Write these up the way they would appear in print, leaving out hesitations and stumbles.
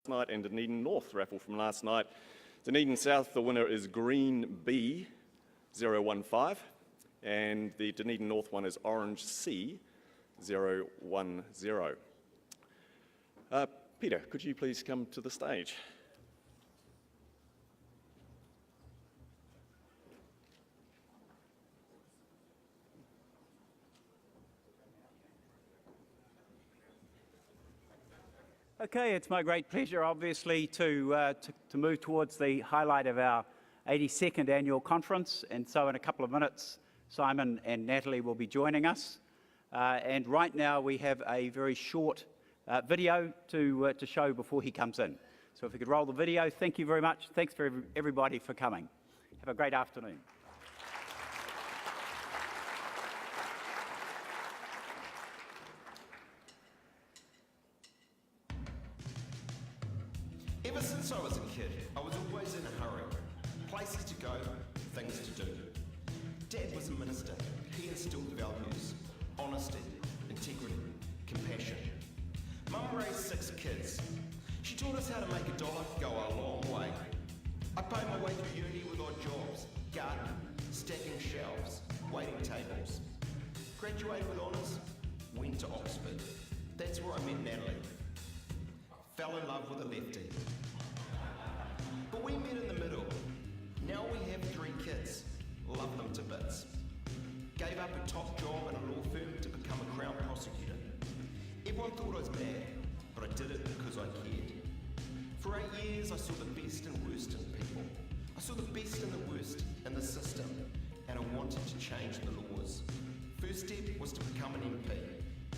night, and Dunedin North raffle from last night. Dunedin South, the winner is Green B 015, and the Dunedin North one is Orange C 010. Peter, could you please come to the stage? Okay, it's my great pleasure, obviously, to move towards the highlight of our 82nd annual conference. And so in a couple of minutes, Simon and Natalie will be joining us. And right now we have a very short video to show before he comes in. So if we could roll the video, thank you very much. Thanks for everybody for coming. Have a great afternoon. Ever since I was a kid, I was always in a hurry. Places to go, things to do. Dad was a minister. He instilled values, honesty, integrity, compassion. Mum raised 6 kids. She taught us how to make $1 go a long way. I paid my way through uni with odd jobs, gardening, stacking shelves, waiting tables. Graduated with honours, went to Oxford. That's where I met Natalie. Fell in love with a lefty. But we met in the middle. Now we have 3 kids. Love them to bits. Gave up a top job in a law firm to become a Crown prosecutor. Everyone thought I was mad, but I did it because I cared. For 8 years I saw the best and worst in people. I saw the best and the worst in the system, and I wanted to change the laws. First step was to become an MP.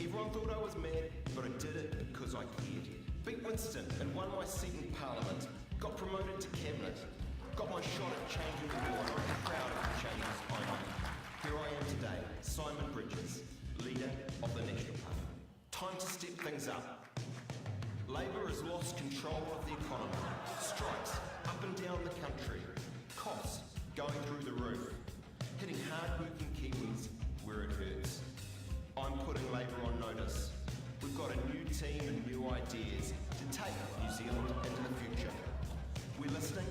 Everyone thought I was mad, but I did it because I cared. Beat Winston and won my seat in Parliament. Got promoted to Cabinet. Got my shot at changing the law, and I'm proud of the changes I made. Here I am today, Simon Bridges, leader of the National Party. Time to step things up. Labour has lost control of the economy. Strikes up and down the country. Costs going through the roof. Hitting hard-working Kiwis where it hurts. I'm putting Labour on notice. We've got a new team and new ideas to take New Zealand into the future. We're listening,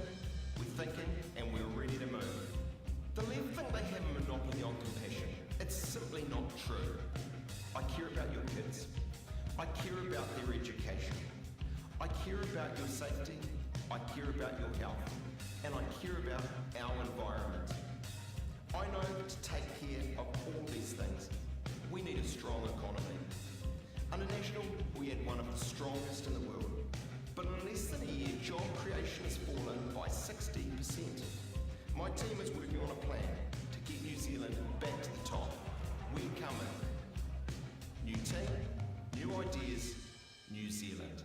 we're thinking, and we're ready to move. The left think they have a monopoly on compassion. It's simply not true. I care about your kids. I care about their education. I care about your safety. I care about your health. And I care about our environment. I know to take care of all these things, we need a strong economy. Under National, we had one of the strongest in the world. But in less than a year, job creation has fallen by 60%. My team is working on a plan to get New Zealand back to the top. We're coming. New team, new ideas, New Zealand.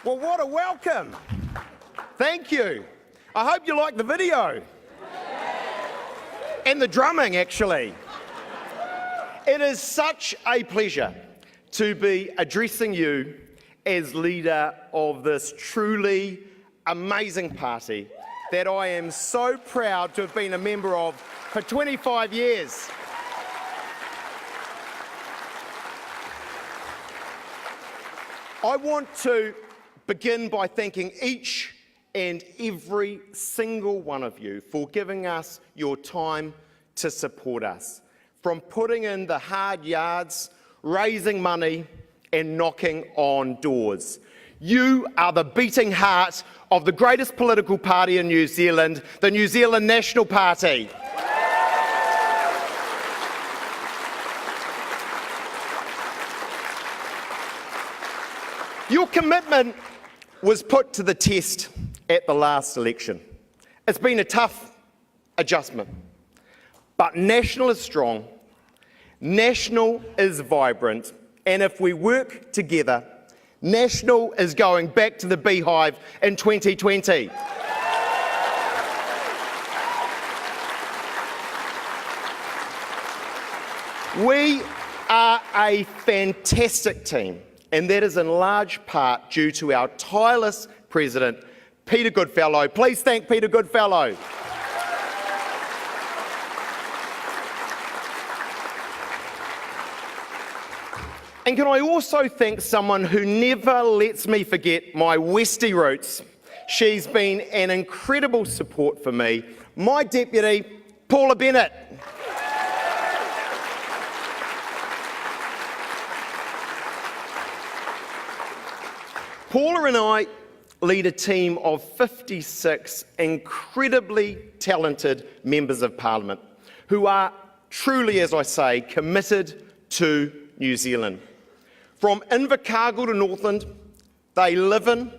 Well, what a welcome. Thank you. I hope you like the video. And the drumming, actually. It is such a pleasure to be addressing you as leader of this truly amazing party that I am so proud to have been a member of for 25 years. I want to begin by thanking each and every single one of you for giving us your time to support us. From putting in the hard yards, raising money and knocking on doors. You are the beating heart of the greatest political party in New Zealand, the New Zealand National Party. Your commitment was put to the test at the last election. It's been a tough adjustment, but National is strong, National is vibrant, and if we work together, National is going back to the beehive in 2020. We are a fantastic team, and that is in large part due to our tireless president, Peter Goodfellow. Please thank Peter Goodfellow. And can I also thank someone who never lets me forget my Westie roots? She's been an incredible support for me, my deputy, Paula Bennett. Paula and I lead a team of 56 incredibly talented members of Parliament who are truly, as I say, committed to New Zealand. From Invercargill to Northland, they live in,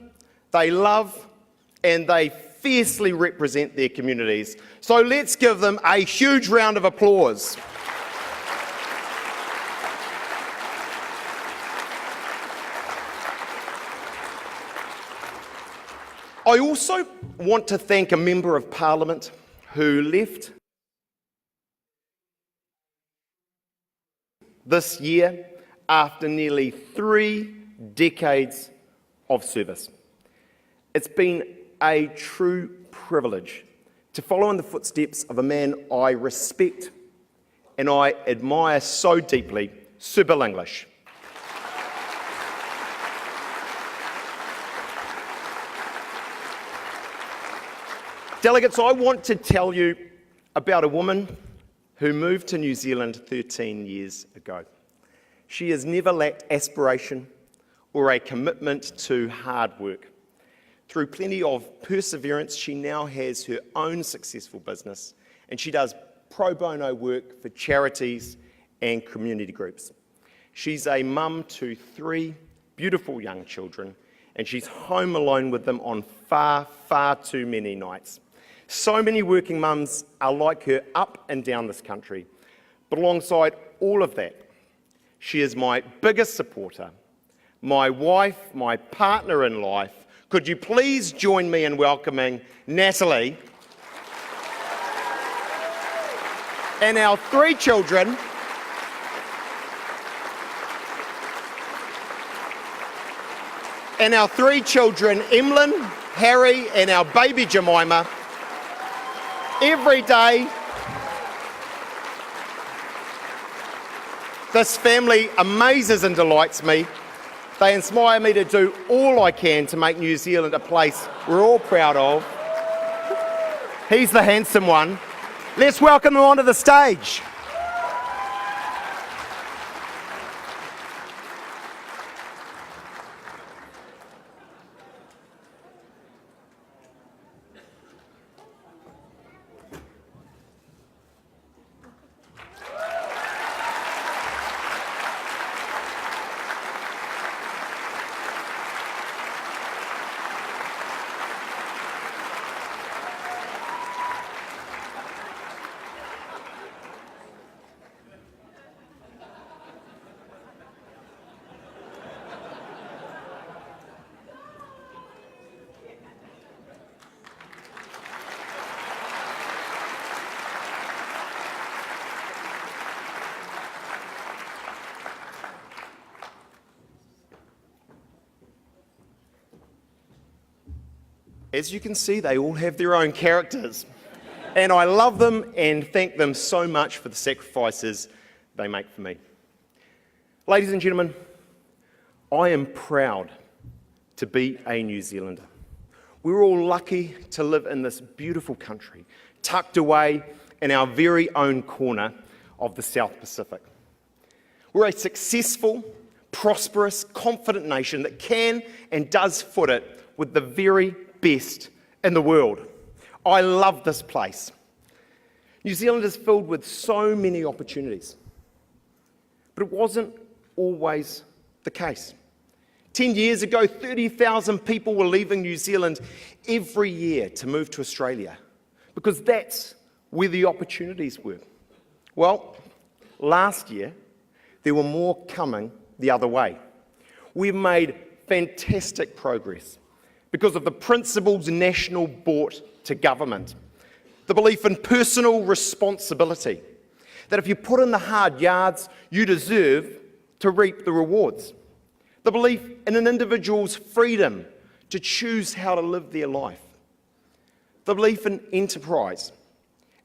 they love, and they fiercely represent their communities. So let's give them a huge round of applause. I also want to thank a member of Parliament who left this year after nearly 3 decades of service. It's been a true privilege to follow in the footsteps of a man I respect and I admire so deeply, Sir Bill English. Delegates, I want to tell you about a woman who moved to New Zealand 13 years ago. She has never lacked aspiration or a commitment to hard work. Through plenty of perseverance, she now has her own successful business and she does pro bono work for charities and community groups. She's a mum to 3 beautiful young children and she's home alone with them on far, far too many nights. So many working mums are like her up and down this country. But alongside all of that, she is my biggest supporter, my wife, my partner in life. Could you please join me in welcoming Natalie and our 3 children, Emlyn, Harry, and our baby Jemima. Every day, this family amazes and delights me. They inspire me to do all I can to make New Zealand a place we're all proud of. He's the handsome one. Let's welcome him onto the stage. As you can see, they all have their own characters, and I love them and thank them so much for the sacrifices they make for me. Ladies and gentlemen, I am proud to be a New Zealander. We're all lucky to live in this beautiful country, tucked away in our very own corner of the South Pacific. We're a successful, prosperous, confident nation that can and does foot it with the very best in the world. I love this place. New Zealand is filled with so many opportunities, but it wasn't always the case. 10 years ago, 30,000 people were leaving New Zealand every year to move to Australia because that's where the opportunities were. Well, last year, there were more coming the other way. We've made fantastic progress because of the principles National brought to government. The belief in personal responsibility, that if you put in the hard yards, you deserve to reap the rewards. The belief in an individual's freedom to choose how to live their life. The belief in enterprise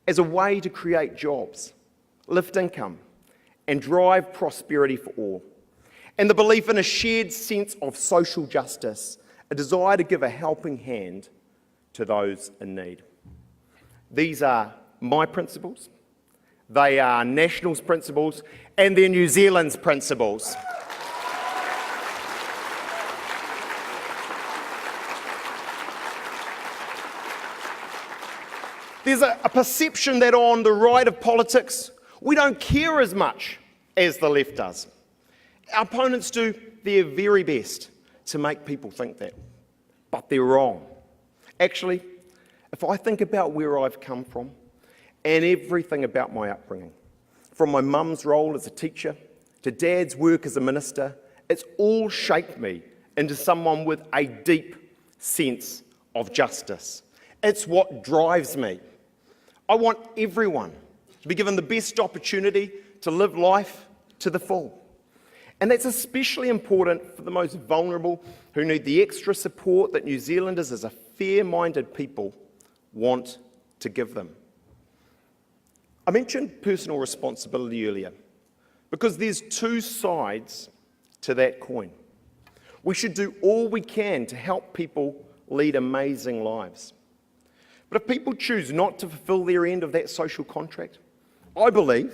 as a way to create jobs, lift income, and drive prosperity for all. And the belief in a shared sense of social justice, a desire to give a helping hand to those in need. These are my principles, they are National's principles, and they're New Zealand's principles. There's a perception that on the right of politics, we don't care as much as the left does. Our opponents do their very best to make people think that, but they're wrong. Actually, if I think about where I've come from and everything about my upbringing, from my mum's role as a teacher to dad's work as a minister, it's all shaped me into someone with a deep sense of justice. It's what drives me. I want everyone to be given the best opportunity to live life to the full. And that's especially important for the most vulnerable who need the extra support that New Zealanders as a fair-minded people want to give them. I mentioned personal responsibility earlier because there's two sides to that coin. We should do all we can to help people lead amazing lives. But if people choose not to fulfill their end of that social contract, I believe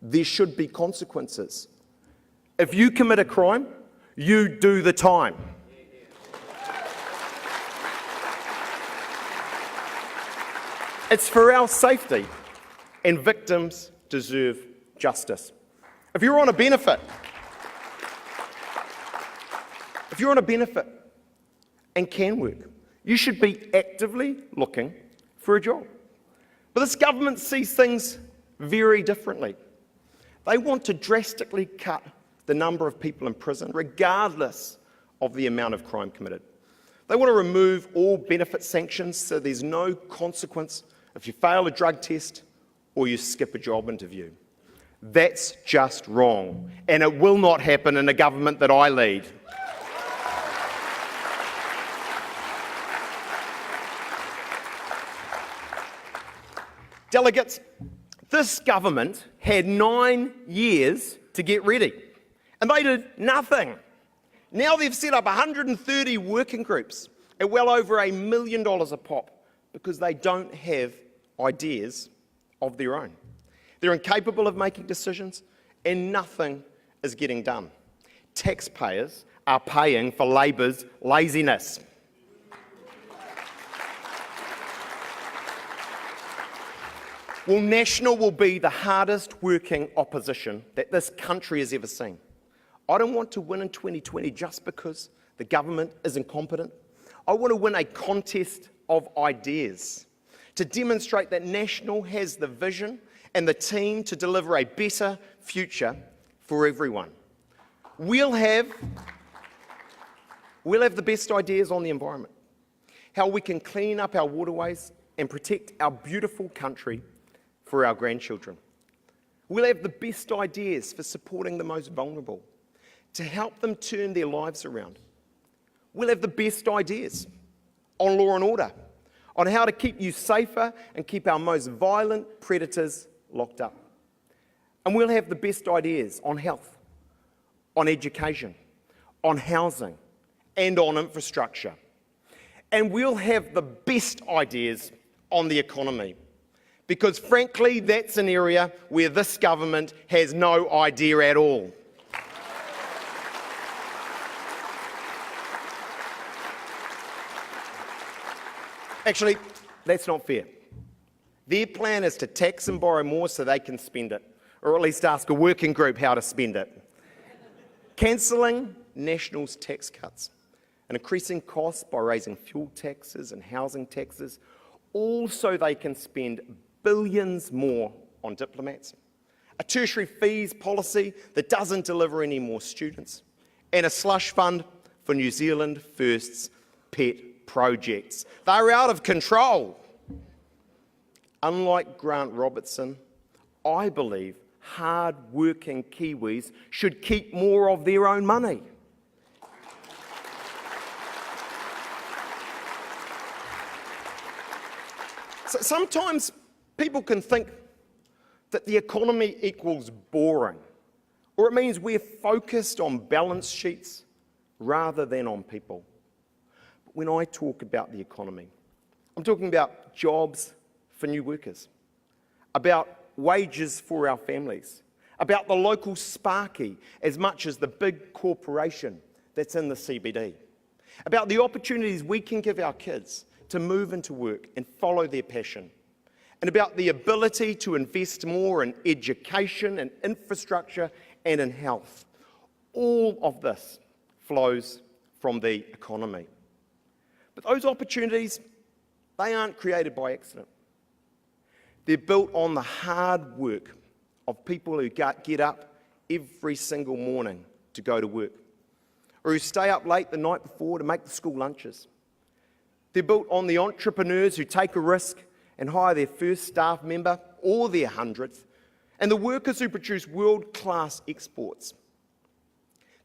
there should be consequences. If you commit a crime, you do the time. It's for our safety, and victims deserve justice. If you're on a benefit and can work, you should be actively looking for a job. But this government sees things very differently. They want to drastically cut the number of people in prison, regardless of the amount of crime committed. They want to remove all benefit sanctions so there's no consequence if you fail a drug test or you skip a job interview. That's just wrong, and it will not happen in a government that I lead. Delegates, this government had 9 years to get ready, and they did nothing. Now they've set up 130 working groups at well over $1 million a pop because they don't have ideas of their own. They're incapable of making decisions, and nothing is getting done. Taxpayers are paying for Labor's laziness. Well, National will be the hardest working opposition that this country has ever seen. I don't want to win in 2020 just because the government is incompetent. I want to win a contest of ideas to demonstrate that National has the vision and the team to deliver a better future for everyone. We'll have the best ideas on the environment, how we can clean up our waterways and protect our beautiful country for our grandchildren. We'll have the best ideas for supporting the most vulnerable, to help them turn their lives around. We'll have the best ideas on law and order, on how to keep you safer and keep our most violent predators locked up. And we'll have the best ideas on health, on education, on housing, and on infrastructure. And we'll have the best ideas on the economy, because frankly, that's an area where this government has no idea at all. Actually, that's not fair. Their plan is to tax and borrow more so they can spend it, or at least ask a working group how to spend it. Cancelling National's tax cuts and increasing costs by raising fuel taxes and housing taxes, all so they can spend billions more on diplomats, a tertiary fees policy that doesn't deliver any more students, and a slush fund for New Zealand First's pet projects. They're out of control. Unlike Grant Robertson, I believe hard-working Kiwis should keep more of their own money. So sometimes people can think that the economy equals boring, or it means we're focused on balance sheets rather than on people. But when I talk about the economy, I'm talking about jobs for new workers, about wages for our families, about the local Sparky as much as the big corporation that's in the CBD, about the opportunities we can give our kids to move into work and follow their passion, and about the ability to invest more in education and infrastructure and in health. All of this flows from the economy. But those opportunities, they aren't created by accident. They're built on the hard work of people who get up every single morning to go to work, or who stay up late the night before to make the school lunches. They're built on the entrepreneurs who take a risk and hire their first staff member or their 100th, and the workers who produce world-class exports.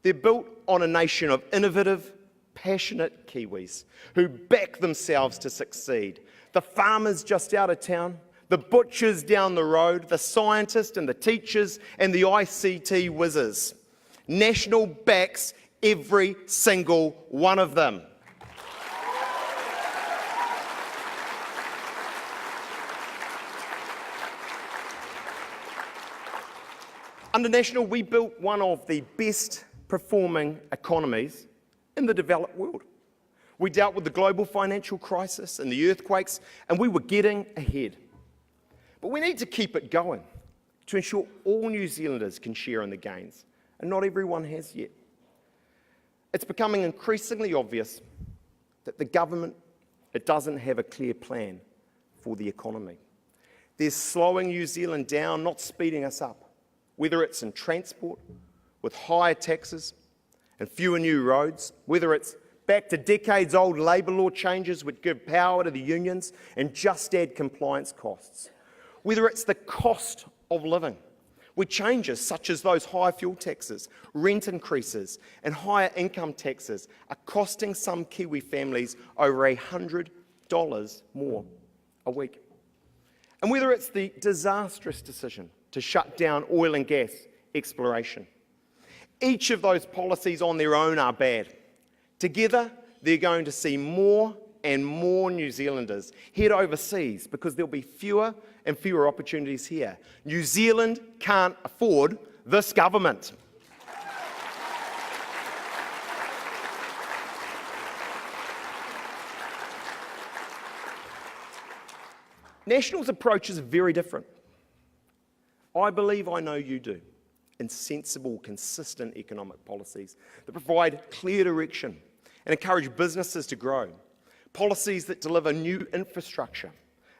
They're built on a nation of innovative, passionate Kiwis who back themselves to succeed. The farmers just out of town, the butchers down the road, the scientists and the teachers and the ICT whizzes. National backs every single one of them. Under National, we built one of the best performing economies in the developed world. We dealt with the global financial crisis and the earthquakes, and we were getting ahead. But we need to keep it going to ensure all New Zealanders can share in the gains, and not everyone has yet. It's becoming increasingly obvious that the government, it doesn't have a clear plan for the economy. They're slowing New Zealand down, not speeding us up. Whether it's in transport, with higher taxes and fewer new roads, whether it's back to decades-old labour law changes which give power to the unions and just add compliance costs, whether it's the cost of living, with changes such as those high fuel taxes, rent increases and higher income taxes are costing some Kiwi families over $100 more a week. And whether it's the disastrous decision to shut down oil and gas exploration. Each of those policies on their own are bad. Together, they're going to see more and more New Zealanders head overseas because there'll be fewer and fewer opportunities here. New Zealand can't afford this government. National's approach is very different. I believe I know you do, in sensible, consistent economic policies that provide clear direction and encourage businesses to grow, policies that deliver new infrastructure,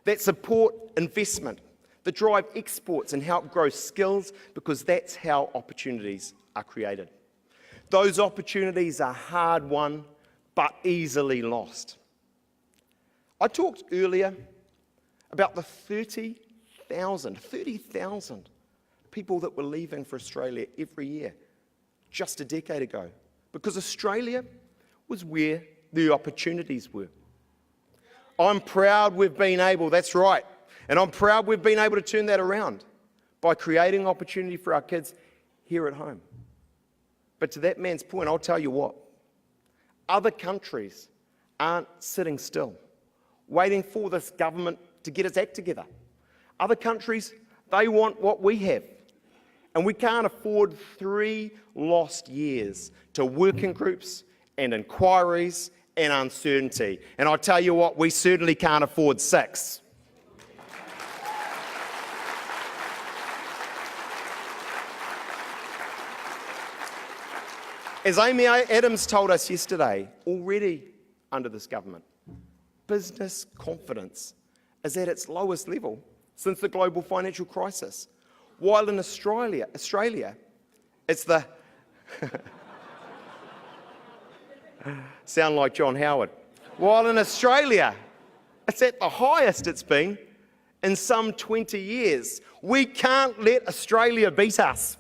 that support investment, that drive exports and help grow skills, because that's how opportunities are created. Those opportunities are hard won, but easily lost. I talked earlier about the 30,000 people that were leaving for Australia every year just a decade ago, because Australia was where the opportunities were. I'm proud we've been able, that's right, and I'm proud we've been able to turn that around by creating opportunity for our kids here at home. But to that man's point, I'll tell you what, other countries aren't sitting still, waiting for this government to get its act together. Other countries, they want what we have. And we can't afford 3 lost years to working groups and inquiries and uncertainty. And I tell you what, we certainly can't afford 6. As Amy Adams told us yesterday, already under this government, business confidence is at its lowest level since the global financial crisis. While in Australia, it's the... Sound like John Howard. While in Australia, it's at the highest it's been in some 20 years. We can't let Australia beat us.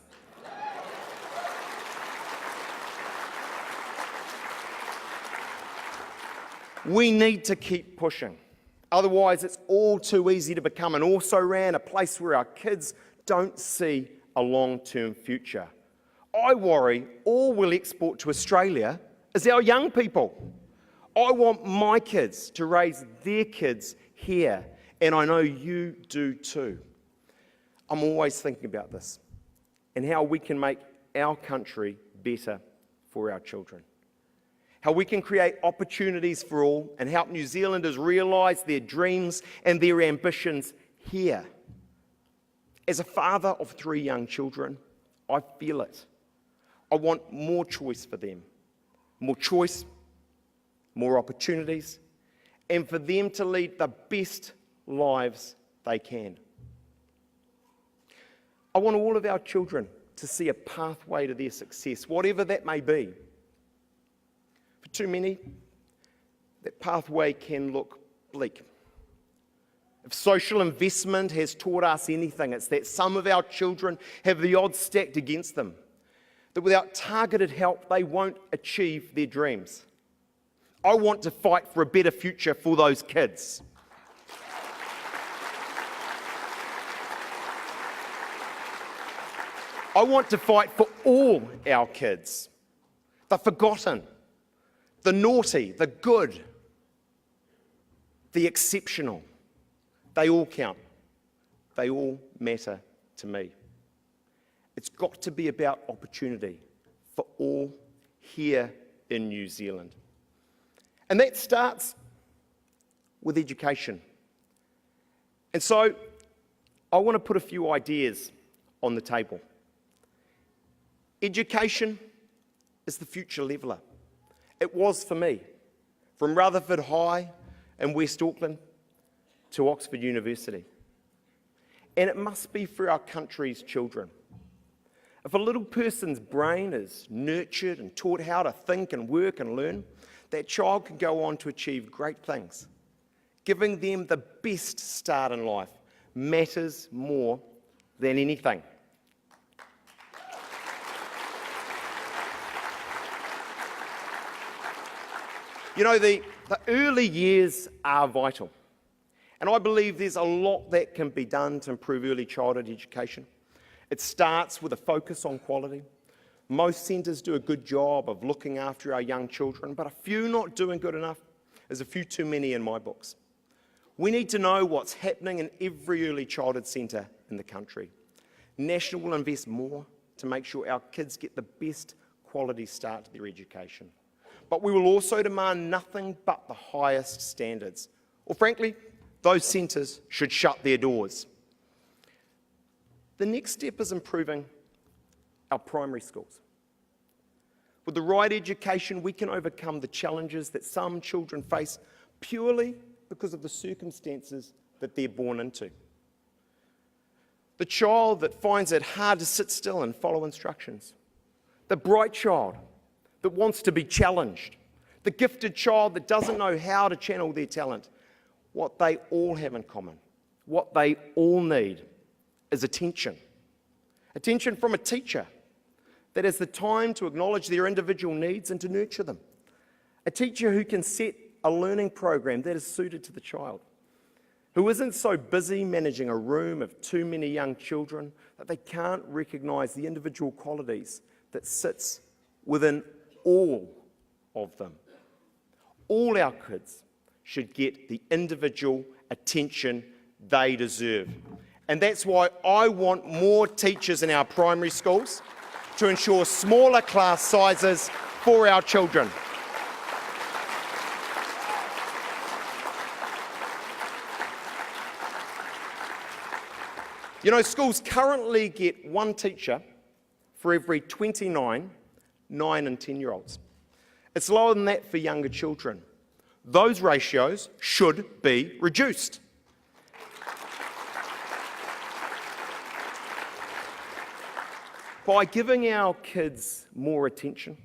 We need to keep pushing. Otherwise, it's all too easy to become an also-ran, a place where our kids don't see a long-term future. I worry all we'll export to Australia is our young people. I want my kids to raise their kids here, and I know you do too. I'm always thinking about this and how we can make our country better for our children. How we can create opportunities for all and help New Zealanders realise their dreams and their ambitions here. As a father of 3 young children, I feel it. I want more choice for them. More choice, more opportunities, and for them to lead the best lives they can. I want all of our children to see a pathway to their success, whatever that may be. For too many, that pathway can look bleak. If social investment has taught us anything, it's that some of our children have the odds stacked against them, that without targeted help, they won't achieve their dreams. I want to fight for a better future for those kids. I want to fight for all our kids, the forgotten, the naughty, the good, the exceptional. They all count. They all matter to me. It's got to be about opportunity for all here in New Zealand. And that starts with education. And so I want to put a few ideas on the table. Education is the future leveller. It was for me, from Rutherford High in West Auckland to Oxford University. And it must be for our country's children. If a little person's brain is nurtured and taught how to think and work and learn, that child can go on to achieve great things. Giving them the best start in life matters more than anything. You know, the early years are vital. And I believe there's a lot that can be done to improve early childhood education. It starts with a focus on quality. Most centres do a good job of looking after our young children, but a few not doing good enough is a few too many in my books. We need to know what's happening in every early childhood centre in the country. National will invest more to make sure our kids get the best quality start to their education. But we will also demand nothing but the highest standards. Or frankly, those centres should shut their doors. The next step is improving our primary schools. With the right education, we can overcome the challenges that some children face purely because of the circumstances that they're born into. The child that finds it hard to sit still and follow instructions. The bright child that wants to be challenged. The gifted child that doesn't know how to channel their talent. What they all have in common, what they all need, is attention. Attention from a teacher that has the time to acknowledge their individual needs and to nurture them. A teacher who can set a learning program that is suited to the child. Who isn't so busy managing a room of too many young children that they can't recognise the individual qualities that sits within all of them. All our kids should get the individual attention they deserve. And that's why I want more teachers in our primary schools to ensure smaller class sizes for our children. You know, schools currently get one teacher for every 29 9 and 10-year-olds. It's lower than that for younger children. Those ratios should be reduced. By giving our kids more attention,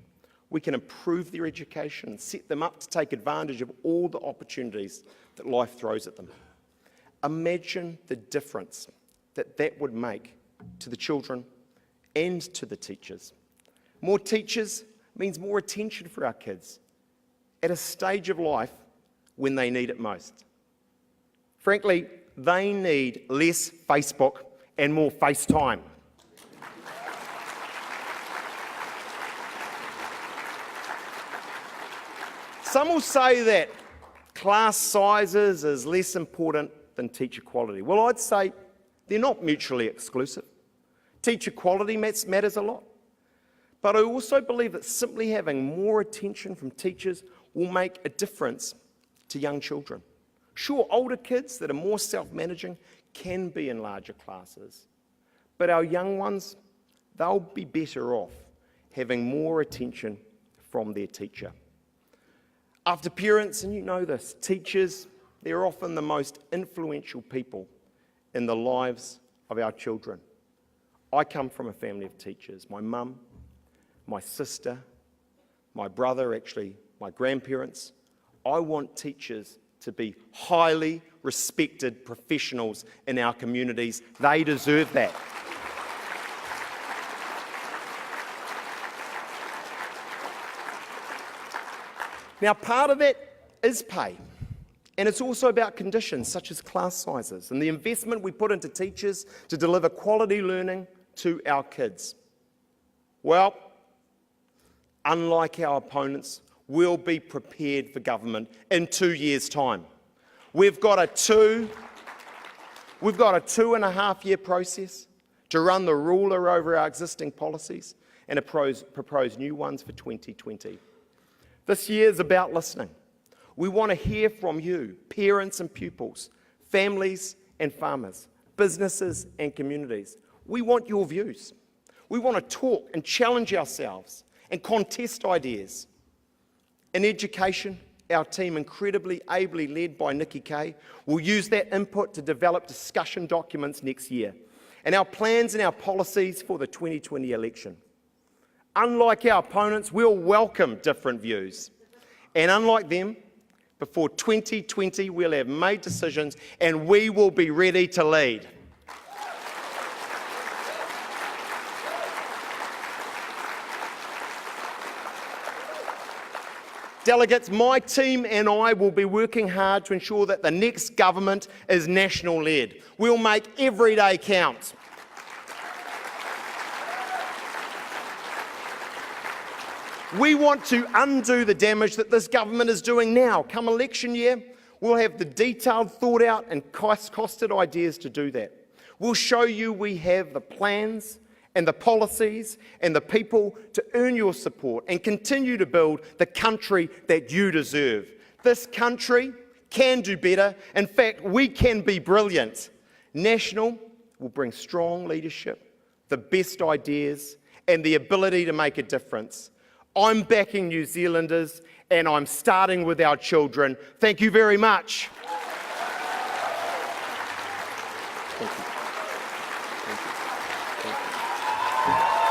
we can improve their education and set them up to take advantage of all the opportunities that life throws at them. Imagine the difference that that would make to the children and to the teachers. More teachers means more attention for our kids at a stage of life when they need it most. Frankly, they need less Facebook and more FaceTime. Some will say that class sizes is less important than teacher quality. Well, I'd say they're not mutually exclusive. Teacher quality matters a lot. But I also believe that simply having more attention from teachers will make a difference to young children. Sure, older kids that are more self-managing can be in larger classes. But our young ones, they'll be better off having more attention from their teacher. After parents, and you know this, teachers, they're often the most influential people in the lives of our children. I come from a family of teachers. My mum, my sister, my brother, actually my grandparents. I want teachers to be highly respected professionals in our communities. They deserve that. Now, part of that is pay, and it's also about conditions such as class sizes and the investment we put into teachers to deliver quality learning to our kids. Well, unlike our opponents, we'll be prepared for government in 2 years' time. We've got a 2.5-year process to run the ruler over our existing policies and propose new ones for 2020. This year is about listening. We want to hear from you, parents and pupils, families and farmers, businesses and communities. We want your views. We want to talk and challenge ourselves and contest ideas. In education, our team, incredibly ably led by Nikki Kay, will use that input to develop discussion documents next year and our plans and our policies for the 2020 election. Unlike our opponents, we'll welcome different views. And unlike them, before 2020, we'll have made decisions and we will be ready to lead. Delegates, my team and I will be working hard to ensure that the next government is national-led. We'll make every day count. We want to undo the damage that this government is doing now. Come election year, we'll have the detailed, thought-out and costed ideas to do that. We'll show you we have the plans and the policies and the people to earn your support and continue to build the country that you deserve. This country can do better. In fact, we can be brilliant. National will bring strong leadership, the best ideas, and the ability to make a difference. I'm backing New Zealanders, and I'm starting with our children. Thank you very much. Thank you. Thank you. Thank you.